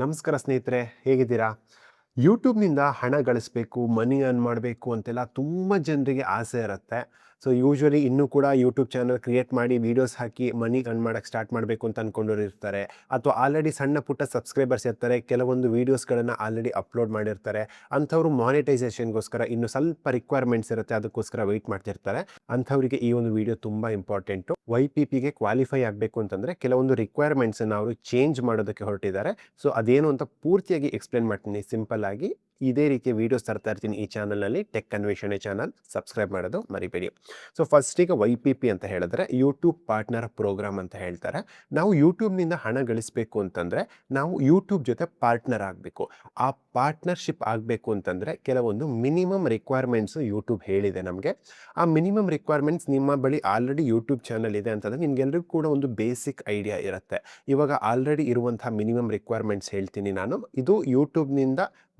ನಮಸ್ಕಾರ ಸ್ನೇಹಿತರೆ, ಹೇಗಿದ್ದೀರಾ? ಯೂಟ್ಯೂಬ್ನಿಂದ ಹಣ ಗಳಿಸಬೇಕು, ಮನಿ ಅರ್ನ್ ಮಾಡಬೇಕು ಅಂತೆಲ್ಲ ತುಂಬ ಜನರಿಗೆ ಆಸೆ ಇರುತ್ತೆ. ಸೊ ಯೂಶ್ವಲಿ ಇನ್ನೂ ಕೂಡ ಯೂಟ್ಯೂಬ್ ಚಾನಲ್ ಕ್ರಿಯೇಟ್ ಮಾಡಿ ವೀಡಿಯೋಸ್ ಹಾಕಿ ಮನಿ ಅರ್ನ್ ಮಾಡೋಕ್ಕೆ ಸ್ಟಾರ್ಟ್ ಮಾಡಬೇಕು ಅಂತ ಅಂದ್ಕೊಂಡವ್ರು ಇರ್ತಾರೆ. ಅಥವಾ ಆಲ್ರೆಡಿ ಸಣ್ಣ ಪುಟ್ಟ ಸಬ್ಸ್ಕ್ರೈಬರ್ಸ್ ಇರ್ತಾರೆ, ಕೆಲವೊಂದು ವೀಡಿಯೋಸ್ಗಳನ್ನು ಆಲ್ರೆಡಿ ಅಪ್ಲೋಡ್ ಮಾಡಿರ್ತಾರೆ. ಅಂಥವ್ರು ಮಾನಿಟೈಸೇಷನ್ಗೋಸ್ಕರ ಇನ್ನೂ ಸ್ವಲ್ಪ ರಿಕ್ವೈರ್ಮೆಂಟ್ಸ್ ಇರುತ್ತೆ, ಅದಕ್ಕೋಸ್ಕರ ವೆಯ್ಟ್ ಮಾಡ್ತಿರ್ತಾರೆ. ಅಂಥವರಿಗೆ ಈ ಒಂದು ವಿಡಿಯೋ ತುಂಬ ಇಂಪಾರ್ಟೆಂಟು. YPPಗೆ ಕ್ವಾಲಿಫೈ ಆಗಬೇಕು ಅಂತಂದರೆ ಕೆಲವೊಂದು ರಿಕ್ವೈರ್ಮೆಂಟ್ಸನ್ನು ಅವರು ಚೇಂಜ್ ಮಾಡೋದಕ್ಕೆ ಹೊರಟಿದ್ದಾರೆ. ಸೊ ಅದೇನು ಅಂತ ಪೂರ್ತಿಯಾಗಿ ಎಕ್ಸ್ಪ್ಲೇನ್ ಮಾಡ್ತೀನಿ ಸಿಂಪಲ್ ಆಗಿ. ಇದೇ ರೀತಿಯ ವೀಡಿಯೋಸ್ ತರ್ತಾ ಇರ್ತೀನಿ ಈ ಚಾನಲ್ನಲ್ಲಿ. ಟೆಕ್ ಅನ್ವೇಷಣೆ ಚಾನಲ್ ಸಬ್ಸ್ಕ್ರೈಬ್ ಮಾಡೋದು ಮರಿಬೇಡಿ. ಸೊ ಫಸ್ಟಿಗೆ YPP ಅಂತ ಹೇಳಿದ್ರೆ ಯೂಟ್ಯೂಬ್ ಪಾರ್ಟ್ನರ್ ಪ್ರೋಗ್ರಾಮ್ ಅಂತ ಹೇಳ್ತಾರೆ. ನಾವು ಯೂಟ್ಯೂಬ್ನಿಂದ ಹಣ ಗಳಿಸಬೇಕು ಅಂತಂದರೆ ನಾವು ಯೂಟ್ಯೂಬ್ ಜೊತೆ ಪಾರ್ಟ್ನರ್ ಆಗಬೇಕು. ಆ ಪಾರ್ಟ್ನರ್ಶಿಪ್ ಆಗಬೇಕು ಅಂತಂದರೆ ಕೆಲವೊಂದು ಮಿನಿಮಮ್ ರಿಕ್ವೈರ್ಮೆಂಟ್ಸು ಯೂಟ್ಯೂಬ್ ಹೇಳಿದೆ ನಮಗೆ. ಆ ಮಿನಿಮಮ್ ರಿಕ್ವೈರ್ಮೆಂಟ್ಸ್ ನಿಮ್ಮ ಬಳಿ ಆಲ್ರೆಡಿ ಯೂಟ್ಯೂಬ್ ಚಾನಲ್ ಇದೆ ಅಂತಂದರೆ ನಿಮ್ಗೆಲ್ರಿಗೂ ಕೂಡ ಒಂದು ಬೇಸಿಕ್ ಐಡಿಯಾ ಇರುತ್ತೆ. ಇವಾಗ ಆಲ್ರೆಡಿ ಇರುವಂಥ ಮಿನಿಮಮ್ ರಿಕ್ವೈರ್ಮೆಂಟ್ಸ್ ಹೇಳ್ತೀನಿ ನಾನು. ಇದು ಯೂಟ್ಯೂಬ್ನಿಂದ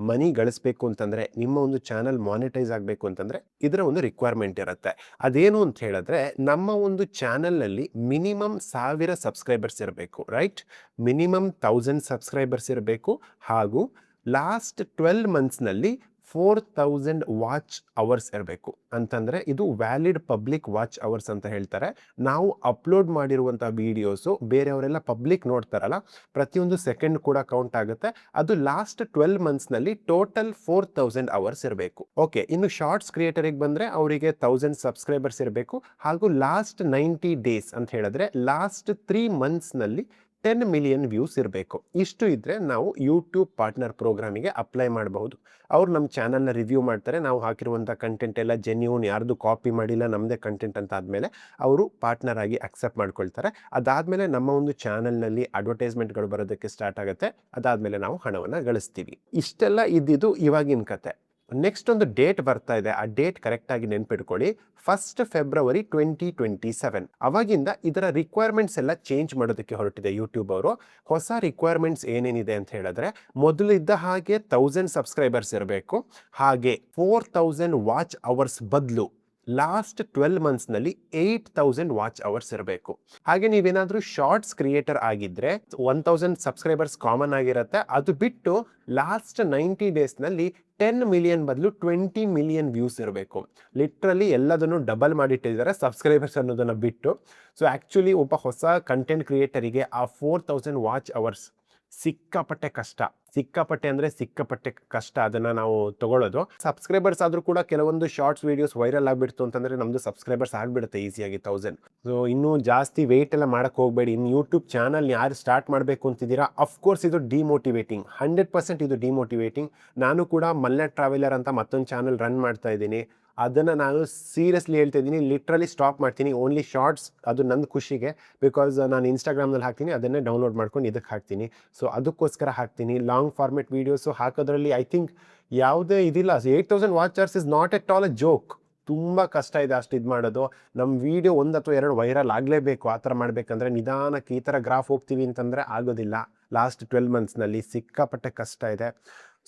ಮನಿ ಗಳಿಸಬೇಕು ಅಂತಂದರೆ, ನಿಮ್ಮ ಒಂದು ಚಾನಲ್ ಮಾನಿಟೈಸ್ ಆಗಬೇಕು ಅಂತಂದರೆ ಇದರ ಒಂದು ರಿಕ್ವೈರ್ಮೆಂಟ್ ಇರುತ್ತೆ. ಅದೇನು ಅಂತ ಹೇಳಿದ್ರೆ, ನಮ್ಮ ಒಂದು ಚಾನಲ್ನಲ್ಲಿ ಮಿನಿಮಮ್ 1000 ಸಬ್ಸ್ಕ್ರೈಬರ್ಸ್ ಇರಬೇಕು, ರೈಟ್? ಮಿನಿಮಮ್ 1000 ಸಬ್ಸ್ಕ್ರೈಬರ್ಸ್ ಇರಬೇಕು. ಹಾಗೂ ಲಾಸ್ಟ್ 12 ಮಂತ್ಸ್ನಲ್ಲಿ 4000 ವಾಚ್ ಅವರ್ಸ್ ಇರಬೇಕು. ಅಂತಂದರೆ ಇದು ವ್ಯಾಲಿಡ್ ಪಬ್ಲಿಕ್ ವಾಚ್ ಅವರ್ಸ್ ಅಂತ ಹೇಳ್ತಾರೆ. ನಾವು ಅಪ್ಲೋಡ್ ಮಾಡಿರುವಂಥ ವೀಡಿಯೋಸು ಬೇರೆಯವರೆಲ್ಲ ಪಬ್ಲಿಕ್ ನೋಡ್ತಾರಲ್ಲ, ಪ್ರತಿಯೊಂದು ಸೆಕೆಂಡ್ ಕೂಡ ಕೌಂಟ್ ಆಗುತ್ತೆ. ಅದು ಲಾಸ್ಟ್ 12 ಮಂತ್ಸ್ನಲ್ಲಿ ಟೋಟಲ್ 4000 ಅವರ್ಸ್ ಇರಬೇಕು. ಓಕೆ, ಇನ್ನು ಶಾರ್ಟ್ಸ್ ಕ್ರಿಯೇಟರಿಗೆ ಬಂದರೆ ಅವರಿಗೆ 1000 ಸಬ್ಸ್ಕ್ರೈಬರ್ಸ್ ಇರಬೇಕು. ಹಾಗೂ ಲಾಸ್ಟ್ 90 ಡೇಸ್ ಅಂತ ಹೇಳಿದ್ರೆ ಲಾಸ್ಟ್ 3 ಮಂತ್ಸ್ನಲ್ಲಿ 10 ಮಿಲಿಯನ್ ವ್ಯೂಸ್ ಇರಬೇಕು. ಇಷ್ಟು ಇದ್ದರೆ ನಾವು ಯೂಟ್ಯೂಬ್ ಪಾರ್ಟ್ನರ್ ಪ್ರೋಗ್ರಾಮಿಗೆ ಅಪ್ಲೈ ಮಾಡಬಹುದು. ಅವ್ರು ನಮ್ಮ ಚಾನಲ್ನ ರಿವ್ಯೂ ಮಾಡ್ತಾರೆ. ನಾವು ಹಾಕಿರುವಂಥ ಕಂಟೆಂಟ್ ಎಲ್ಲ ಜೆನ್ಯೂನ್, ಯಾರ್ದು ಕಾಪಿ ಮಾಡಿಲ್ಲ, ನಮ್ಮದೇ ಕಂಟೆಂಟ್ ಅಂತ ಆದಮೇಲೆ ಅವರು ಪಾರ್ಟ್ನರ್ ಆಗಿ ಅಕ್ಸೆಪ್ಟ್ ಮಾಡ್ಕೊಳ್ತಾರೆ. ಅದಾದಮೇಲೆ ನಮ್ಮ ಒಂದು ಚಾನಲ್ನಲ್ಲಿ ಅಡ್ವರ್ಟೈಸ್ಮೆಂಟ್ಗಳು ಬರೋದಕ್ಕೆ ಸ್ಟಾರ್ಟ್ ಆಗುತ್ತೆ. ಅದಾದಮೇಲೆ ನಾವು ಹಣವನ್ನು ಗಳಿಸ್ತೀವಿ. ಇಷ್ಟೆಲ್ಲ ಇದ್ದಿದ್ದು ಇವಾಗಿನ ಕತೆ. ನೆಕ್ಸ್ಟ್ ಒಂದು ಡೇಟ್ ಬರ್ತಾ ಇದೆ. ಆ ಡೇಟ್ ಕರೆಕ್ಟಾಗಿ ನೆನ್ಪಿಟ್ಕೊಳ್ಳಿ. 1 ಫೆಬ್ರವರಿ 2027. ಅವಾಗಿಂದ ಇದರ ರಿಕ್ವೈರ್ಮೆಂಟ್ಸ್ ಎಲ್ಲ ಚೇಂಜ್ ಮಾಡೋದಕ್ಕೆ ಹೊರಟಿದೆ ಯೂಟ್ಯೂಬ್ ಅವರು. ಹೊಸ ರಿಕ್ವೈರ್ಮೆಂಟ್ಸ್ ಏನೇನಿದೆ ಅಂತ ಹೇಳಿದ್ರೆ, ಮೊದಲಿದ್ದ ಹಾಗೆ 1000 ಸಬ್ಸ್ಕ್ರೈಬರ್ಸ್ ಇರಬೇಕು. ಹಾಗೆ 4000 ವಾಚ್ ಅವರ್ಸ್ ಬದಲು ಲಾಸ್ಟ್ 12 ಮಂತ್ಸ್ನಲ್ಲಿ 8000 ವಾಚ್ ಅವರ್ಸ್ ಇರಬೇಕು. ಹಾಗೆ ನೀವೇನಾದರೂ ಶಾರ್ಟ್ಸ್ ಕ್ರಿಯೇಟರ್ ಆಗಿದ್ದರೆ 1000 ಸಬ್ಸ್ಕ್ರೈಬರ್ಸ್ ಕಾಮನ್ ಆಗಿರುತ್ತೆ. ಅದು ಬಿಟ್ಟು ಲಾಸ್ಟ್ 90 ಡೇಸ್ನಲ್ಲಿ 10 ಮಿಲಿಯನ್ ಬದಲು 20 ಮಿಲಿಯನ್ ವ್ಯೂಸ್ ಇರಬೇಕು. ಲಿಟ್ರಲಿ ಎಲ್ಲದನ್ನು ಡಬಲ್ ಮಾಡಿಟ್ಟಿದ್ದಾರೆ ಸಬ್ಸ್ಕ್ರೈಬರ್ಸ್ ಅನ್ನೋದನ್ನು ಬಿಟ್ಟು. ಸೊ ಆ್ಯಕ್ಚುಲಿ ಒಬ್ಬ ಹೊಸ ಕಂಟೆಂಟ್ ಕ್ರಿಯೇಟರಿಗೆ ಆ 4000 ವಾಚ್ ಅವರ್ಸ್ ಸಿಕ್ಕಾಪಟ್ಟೆ ಕಷ್ಟ. ಸಿಕ್ಕಾಪಟ್ಟೆ ಅಂದರೆ ಸಿಕ್ಕಾಪಟ್ಟೆ ಕಷ್ಟ ಅದನ್ನು ನಾವು ತಗೊಳ್ಳೋದು. ಸಬ್ಸ್ಕ್ರೈಬರ್ಸ್ ಆದರೂ ಕೂಡ ಕೆಲವೊಂದು ಶಾರ್ಟ್ಸ್ ವೀಡಿಯೋಸ್ ವೈರಲ್ ಆಗಿಬಿಡ್ತು ಅಂತಂದರೆ ನಮ್ಮದು ಸಬ್ಸ್ಕ್ರೈಬರ್ಸ್ ಆಗಿಬಿಡುತ್ತೆ ಈಸಿಯಾಗಿ 1000. ಸೊ ಇನ್ನೂ ಜಾಸ್ತಿ ವೆಯ್ಟ್ ಎಲ್ಲ ಮಾಡೋಕ್ಕೆ ಹೋಗಬೇಡಿ. ಇನ್ನು ಯೂಟ್ಯೂಬ್ ಚಾನಲ್ ಯಾರು ಸ್ಟಾರ್ಟ್ ಮಾಡಬೇಕು ಅಂತಿದ್ದೀರಾ, ಅಫ್ಕೋರ್ಸ್ ಇದು ಡಿಮೋಟಿವೇಟಿಂಗ್, 100% ಇದು ಡಿಮೋಟಿವೇಟಿಂಗ್. ನಾನು ಕೂಡ ಮಲ್ನಾಡ್ ಟ್ರಾವೆಲರ್ ಅಂತ ಮತ್ತೊಂದು ಚಾನಲ್ ರನ್ ಮಾಡ್ತಾ ಇದ್ದೀನಿ. ಅದನ್ನು ನಾನು ಸೀರಿಯಸ್ಲಿ ಹೇಳ್ತಾ ಇದ್ದೀನಿ, ಲಿಟ್ರಲಿ ಸ್ಟಾಪ್ ಮಾಡ್ತೀನಿ. ಓನ್ಲಿ ಶಾರ್ಟ್ಸ್, ಅದು ನನ್ನ ಖುಷಿಗೆ. ಬಿಕಾಸ್ ನಾನು ಇನ್ಸ್ಟಾಗ್ರಾಮ್ನಲ್ಲಿ ಹಾಕ್ತೀನಿ, ಅದನ್ನೇ ಡೌನ್ಲೋಡ್ ಮಾಡ್ಕೊಂಡು ಇದಕ್ಕೆ ಹಾಕ್ತೀನಿ. ಸೊ ಅದಕ್ಕೋಸ್ಕರ ಹಾಕ್ತೀನಿ. ಲಾಂಗ್ ಫಾರ್ಮೆಟ್ ವೀಡಿಯೋಸು ಹಾಕೋದ್ರಲ್ಲಿ ಐ ಥಿಂಕ್ ಯಾವುದೇ ಇದಿಲ್ಲ. 8000 watchers is not at all a joke. ತುಂಬ ಕಷ್ಟ ಇದೆ ಅಷ್ಟು ಇದು ಮಾಡೋದು. ನಮ್ಮ ವೀಡಿಯೋ 1 ಅಥವಾ 2 ವೈರಲ್ ಆಗಲೇಬೇಕು. ಆ ಥರ ಮಾಡಬೇಕಂದ್ರೆ ನಿಧಾನಕ್ಕೆ ಈ ಥರ ಗ್ರಾಫ್ ಹೋಗ್ತೀವಿ ಅಂತಂದರೆ ಆಗೋದಿಲ್ಲ. ಲಾಸ್ಟ್ 12 ಮಂತ್ಸ್ನಲ್ಲಿ ಸಿಕ್ಕಾಪಟ್ಟೆ ಕಷ್ಟ ಇದೆ.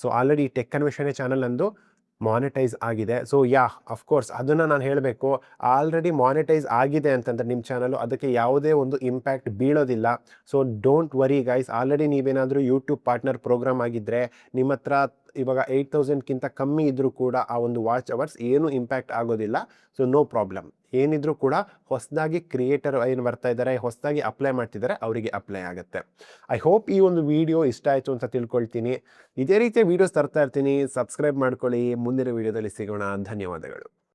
ಸೊ ಆಲ್ರೆಡಿ ಟೆಕ್ ಅನ್ವೇಷಣೆ ಚಾನಲ್ ಅಂದು ಮಾನಿಟೈಸ್ ಆಗಿದೆ. ಸೊ ಅಫ್ಕೋರ್ಸ್ ಅದನ್ನು ನಾನು ಹೇಳಬೇಕು. ಆಲ್ರೆಡಿ ಮಾನಿಟೈಸ್ ಆಗಿದೆ ಅಂತಂದರೆ ನಿಮ್ಮ ಚಾನಲು, ಅದಕ್ಕೆ ಯಾವುದೇ ಒಂದು ಇಂಪ್ಯಾಕ್ಟ್ ಬೀಳೋದಿಲ್ಲ. So don't worry guys. Already ನೀವೇನಾದರೂ ಯೂಟ್ಯೂಬ್ ಪಾರ್ಟ್ನರ್ ಪ್ರೋಗ್ರಾಮ್ ಆಗಿದ್ದರೆ ನಿಮ್ಮ ಹತ್ರ ಇವಾಗ 8000ಕ್ಕಿಂತ ಕಮ್ಮಿ ಇದ್ದರೂ ಕೂಡ ಆ ಒಂದು ವಾಚ್ ಅವರ್ಸ್ ಏನು ಇಂಪ್ಯಾಕ್ಟ್ ಆಗೋದಿಲ್ಲ. So no problem. ಏನಿದ್ರೂ ಕೂಡ ಹೊಸದಾಗಿ ಕ್ರಿಯೇಟರ್ ಏನು ಬರ್ತಾ ಇದ್ದಾರೆ, ಹೊಸದಾಗಿ ಅಪ್ಲೈ ಮಾಡ್ತಿದ್ದಾರೆ, ಅವರಿಗೆ ಅಪ್ಲೈ ಆಗುತ್ತೆ. ಐ ಹೋಪ್ ಈ ಒಂದು ವಿಡಿಯೋ ಇಷ್ಟ ಆಯಿತು ಅಂತ ತಿಳ್ಕೊಳ್ತೀನಿ. ಇದೇ ರೀತಿಯ ವೀಡಿಯೋಸ್ ತರ್ತಾ ಇರ್ತೀನಿ. ಸಬ್ಸ್ಕ್ರೈಬ್ ಮಾಡ್ಕೊಳ್ಳಿ. ಮುಂದಿನ ವಿಡಿಯೋದಲ್ಲಿ ಸಿಗೋಣ. ಧನ್ಯವಾದಗಳು.